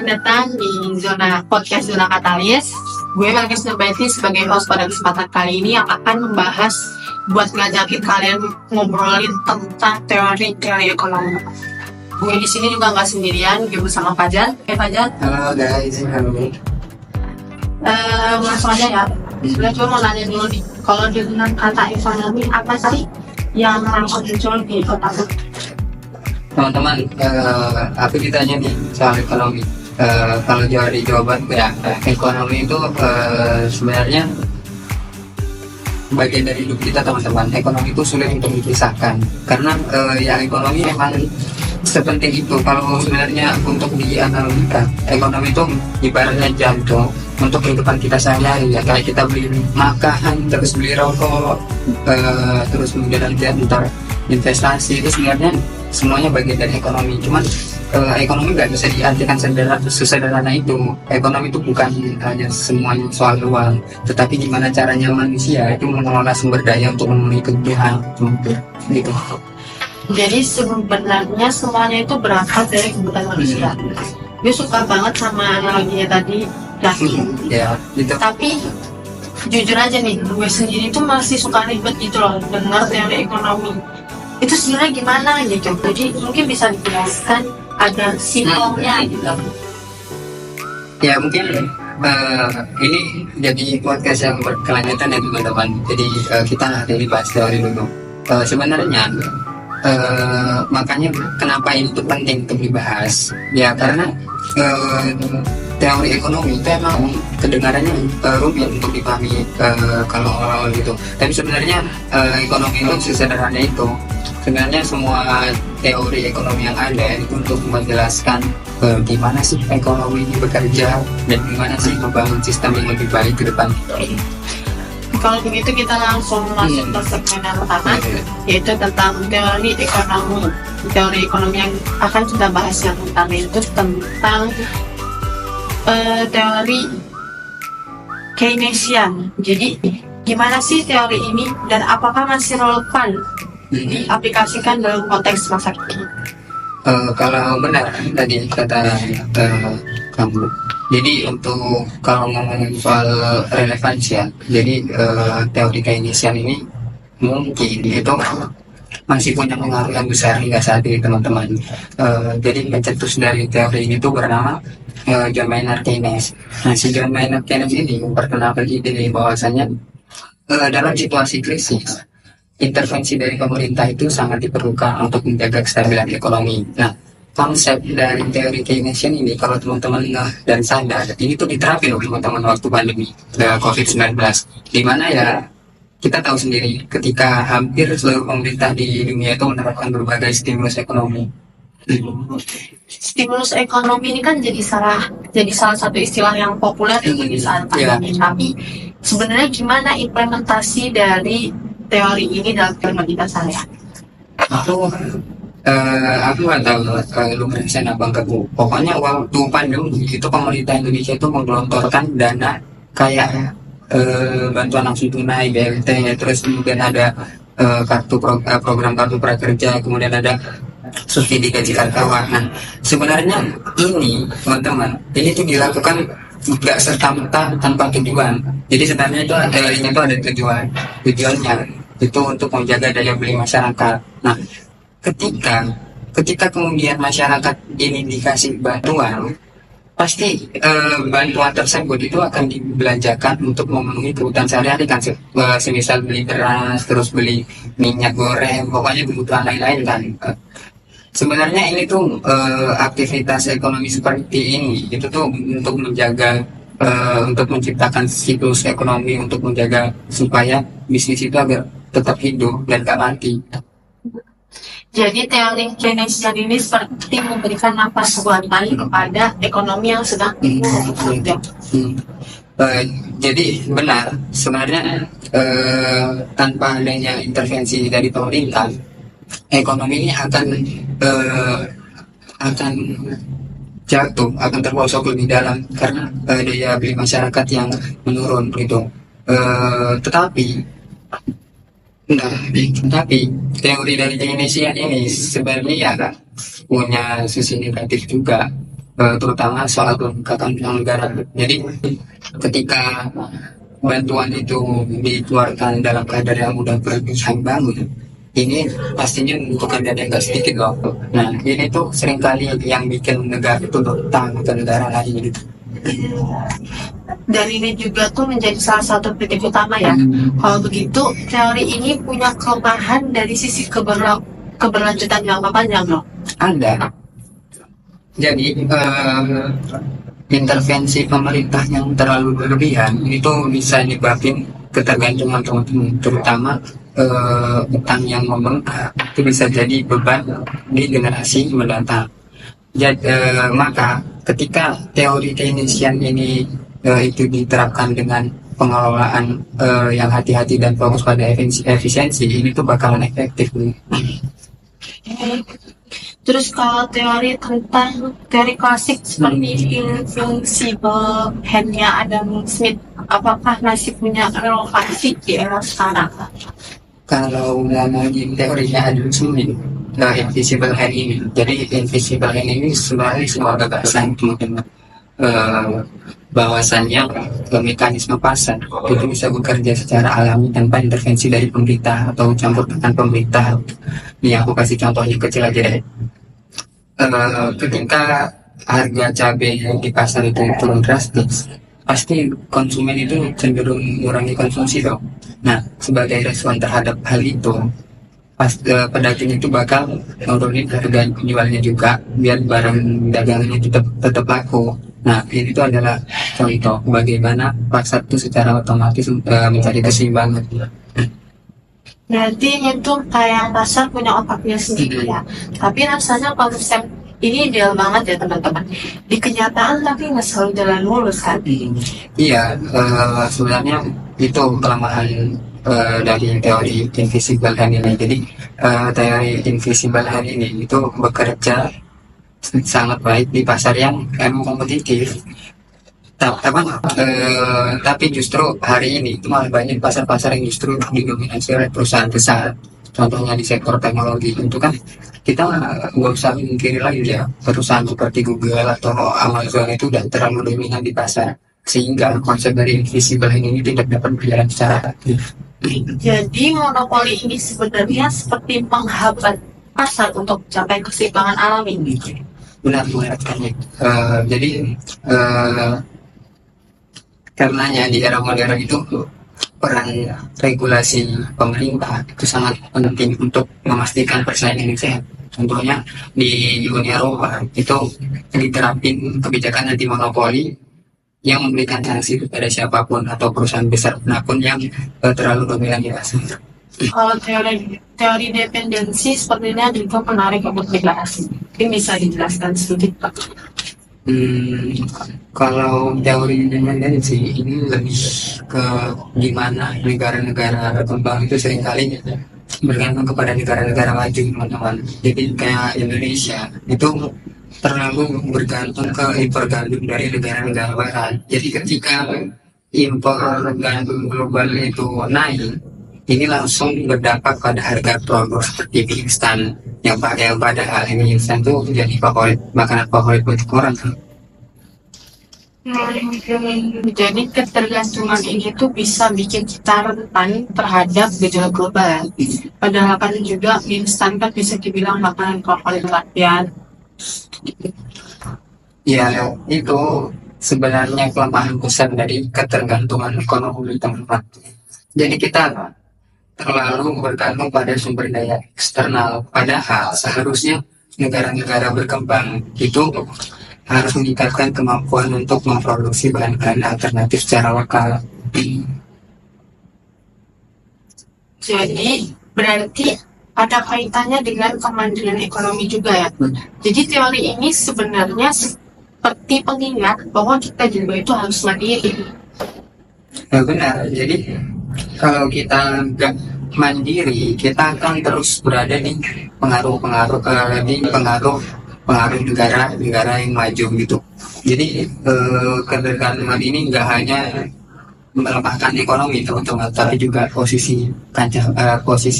datang di podcast Zona Katalis. Gue Melkis Nurbaiti sebagai host pada kesempatan kali ini yang akan membahas buat ngajakin kalian ngobrolin tentang teori ekonomi. Gue di sini juga nggak sendirian, gue bersama Fajar. Fajar. Halo guys, halo. Langsung aja ya. Sebenarnya gue mau nanya dulu nih, kalau dengan kata ekonomi apa sih yang langsung muncul di otak lu? Teman-teman, aku ditanya nih soal ekonomi. Kalau dari jawaban ya, ekonomi itu sebenarnya bagian dari hidup kita teman-teman. Ekonomi itu sulit untuk dipisahkan karena ya ekonomi memang sepenting itu. Kalau sebenarnya untuk dianalogikan, ekonomi itu ibaratnya jantung untuk kehidupan kita sehari-hari, ya kayak kita beli makan, terus beli rokok, terus kemudian nanti ntar investasi, itu sebenarnya semuanya bagian dari ekonomi. Cuman ekonomi nggak bisa diartikan sesederhana itu. Ekonomi itu bukan hanya semuanya soal uang, tetapi gimana caranya manusia itu mengelola sumber daya untuk memenuhi kebutuhan gitu. Jadi sebenarnya semuanya itu berangkat dari kebutuhan manusia. Gue suka banget sama analoginya tadi, ya gitu. Tapi jujur aja nih, gue sendiri tuh masih suka ribet gitu loh dengar teori ekonomi. Itu sebenarnya gimana gitu. Jadi mungkin bisa dijelaskan agar simpelnya gitu. Ya mungkin ini jadi podcast yang berkelanjutan ya teman-teman. Jadi kita hari ini bahas teori dulu. Sebenarnya makanya kenapa ini tuh penting untuk dibahas, ya karena teori ekonomi itu emang kedengarannya rumit untuk dipahami kalau awal gitu. Tapi sebenarnya ekonomi itu sesederhana itu. Sebenarnya semua teori ekonomi yang ada itu untuk menjelaskan gimana sih ekonomi ini bekerja dan gimana sih membangun sistem yang lebih baik ke depan. Kalau begitu kita langsung masuk ke segmen yang pertama, yaitu tentang teori ekonomi. Teori ekonomi yang akan kita bahas yang pertama itu tentang teori Keynesian. Jadi gimana sih teori ini dan apakah masih relevan diaplikasikan dalam konteks masa kini? Kalau benar tadi kata kamu, jadi untuk kalau ngomongin soal relevansi ya, jadi teori Keynesian ini mungkin itu masih punya pengaruh yang besar hingga saat ini teman-teman. Jadi pencetus dari teori ini tuh bernama John Maynard Keynes. Nah, si John Maynard Keynes ini memperkenalkan ide bahwasanya dalam situasi krisis, intervensi dari pemerintah itu sangat diperlukan untuk menjaga kestabilan ekonomi. Nah, konsep dari teori Keynesian ini kalau teman-teman dan sadar, ini tuh diterapin oleh teman-teman waktu pandemi COVID-19, di mana ya kita tahu sendiri ketika hampir seluruh pemerintah di dunia itu menerapkan berbagai stimulus ekonomi. Stimulus ekonomi ini kan jadi salah satu istilah yang populer di saat pandemi. Tapi sebenarnya gimana implementasi dari teori ini dalam kehidupan kita sehari-hari? Aku nggak tahu lu ngerasain apa enggak Bu. Pokoknya waktu pandemi itu pemerintah Indonesia itu menggelontorkan dana kayak bantuan langsung tunai BLT, terus kemudian ada program kartu prakerja, kemudian ada subsidi gaji karyawan. Nah, sebenarnya ini teman-teman, ini tuh dilakukan nggak serta-merta tanpa tujuan. Jadi sebenarnya itu teorinya itu ada tujuannya itu untuk menjaga daya beli masyarakat. Nah, ketika kemudian masyarakat ini dikasih bantuan, pasti bantuan tersebut itu akan dibelanjakan untuk memenuhi kebutuhan sehari-hari kan, semisal beli beras, terus beli minyak goreng, pokoknya kebutuhan lain-lain kan. Sebenarnya ini tuh aktivitas ekonomi seperti ini itu tuh untuk menjaga untuk menciptakan siklus ekonomi, untuk menjaga supaya bisnis itu agar tetap hidup dan gak mati. Jadi teori Keynesian ini seperti memberikan nafas buatan kepada ekonomi yang sedang jadi benar sebenarnya tanpa adanya intervensi dari pemerintah, ekonomi ini akan jatuh, akan terpojok lebih dalam karena daya beli masyarakat yang menurun gitu. Tetapi teori dari Keynesian ini sebenarnya ya punya sisi negatif juga. terutama soal keanggotaan negara. Jadi ketika bantuan itu dikeluarkan dalam keadaan yang udah berlebihan banget, ini pastinya membutuhkan dana yang gak sedikit loh. Nah ini tuh seringkali yang bikin negara itu berutang ke negara lain gitu. Dan ini juga tuh menjadi salah satu titik utama ya. Kalau begitu, teori ini punya kelemahan dari sisi keberlanjutan jangka panjang loh. Ada. Jadi intervensi pemerintah yang terlalu berlebihan itu bisa nyebabin ketergantungan teman-teman, terutama utang yang membengkak itu bisa jadi beban di generasi mendatang. Jadi, maka ketika teori Keynesian ini itu diterapkan dengan pengelolaan yang hati-hati dan fokus pada efisiensi, ini tuh bakalan efektif. Terus kalau teori klasik seperti invisible hand-nya Adam Smith, apakah masih punya relevansi di era sekarang? Kalau ngomongin teorinya Adam Smith, invisible hand ini, jadi invisible hand ini sebenarnya sebuah gagasan teman-teman, bahwasannya mekanisme pasar itu bisa bekerja secara alami tanpa intervensi dari pemerintah atau campur tangan pemerintah. Ini aku kasih contohnya kecil aja deh. Ketika harga cabai di pasar itu turun drastis, pasti konsumen itu cenderung mengurangi konsumsi dong. Nah, sebagai respon terhadap hal itu, pedagang itu bakal nurunin harga jualnya juga biar barang dagangannya tetap laku. Nah, ini itu adalah contoh bagaimana pasar itu secara otomatis mencari keseimbangan. Berarti itu kayak pasar punya otaknya sendiri ya. Tapi rasanya konsep ini ideal banget ya teman-teman. Di kenyataan tapi nggak selalu jalan mulus kan. Iya, sebenarnya itu kelemahan dari teori invisible hand ini. Jadi teori invisible hand ini itu bekerja sangat baik di pasar yang emang kompetitif. Tapi justru hari ini itu malah banyak pasar-pasar yang justru didominasi oleh perusahaan besar. Contohnya di sektor teknologi itu kan kita nggak usah mengkiri lagi ya, perusahaan seperti Google atau Amazon itu udah terlalu dominan di pasar, sehingga konsep dari invisible hand ini tidak dapat berjalan secara aktif. Jadi monopoli ini sebenarnya seperti menghambat pasar untuk mencapai keseimbangan alami. Benar sekali. Jadi karenanya di era modern itu peran regulasi pemerintah itu sangat penting untuk memastikan persaingan yang sehat. Contohnya di Uni Eropa itu diterapin kebijakan anti monopoli yang memberikan sanksi kepada siapapun atau perusahaan besar manapun yang terlalu dominan di pasar. Kalau teori dependensi sepertinya juga menarik untuk dibahas. Mungkin bisa dijelaskan sedikit Pak? Kalau teori dependensi ini lebih ke gimana negara-negara berkembang itu seringkali bergantung kepada negara-negara maju, teman-teman. Jadi kayak Indonesia itu terlalu bergantung ke impor gandum dari negara-negara barat. Jadi ketika impor gandum global itu naik, ini langsung berdampak pada harga produk seperti mie instan yang padahal mie instan itu menjadi makanan favorit banyak orang. Jadi ketergantungan ini tuh bisa bikin kita rentan terhadap gejolak global. Padahal kan juga mie instan kan bisa dibilang makanan favorit rakyat. Ya, itu sebenarnya kelemahan besar dari ketergantungan ekonomi, teman-teman. Jadi kita terlalu bergantung pada sumber daya eksternal, padahal seharusnya negara-negara berkembang itu harus meningkatkan kemampuan untuk memproduksi bahan-bahan alternatif secara lokal. Jadi berarti ada kaitannya dengan kemandirian ekonomi juga ya. Jadi teori ini sebenarnya seperti pengingat bahwa kita juga itu harus mandiri. Nah, benar. Jadi kalau kita nggak mandiri, kita akan terus berada di pengaruh negara yang maju gitu. Jadi ketergantungan ini nggak hanya melemahkan ekonomi, teman-teman, tapi juga posisi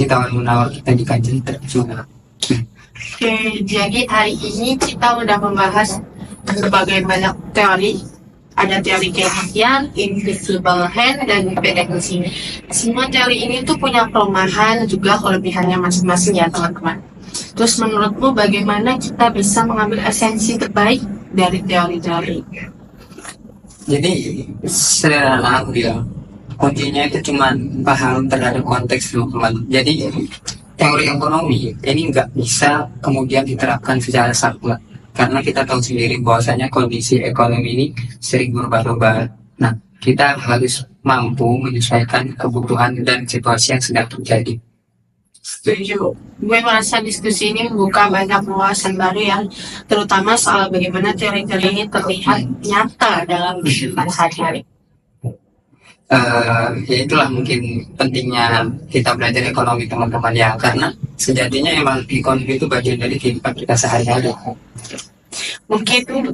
tawar menawar kita di kancah internasional. Oke, jadi hari ini kita udah membahas berbagai banyak teori. Ada teori Keynesian, invisible hand, dan pedagogy. Semua teori ini tuh punya kelemahan juga kelebihannya masing-masing ya teman-teman. Terus menurutmu bagaimana kita bisa mengambil esensi terbaik dari teori-teori? Jadi sederhana aku bilang, kuncinya itu cuma paham terhadap konteks teman-teman. Jadi teori ekonomi ini nggak bisa kemudian diterapkan secara saklek, karena kita tahu sendiri bahwasanya kondisi ekonomi ini sering berubah-ubah. Nah, kita harus mampu menyesuaikan kebutuhan dan situasi yang sedang terjadi. Setuju. Gue merasa diskusi ini membuka banyak wawasan baru ya, terutama soal bagaimana teori-teori ini terlihat nyata dalam kehidupan sehari-hari. Ya itulah mungkin pentingnya kita belajar ekonomi teman-teman ya, karena sejatinya emang ekonomi itu bagian dari kehidupan kita sehari-hari. Mungkin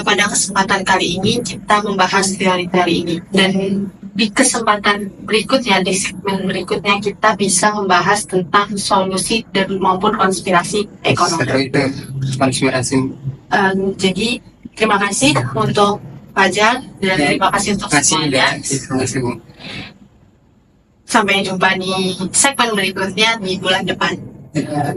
pada kesempatan kali ini kita membahas teori-teori ini, dan di kesempatan berikutnya, di segmen berikutnya kita bisa membahas tentang solusi dan maupun konspirasi ekonomi. Setelah itu konspirasi. Jadi terima kasih untuk Fajar dan terima kasih untuk semuanya. Terima kasih Bu. Sampai jumpa di segmen berikutnya di bulan depan. Ya.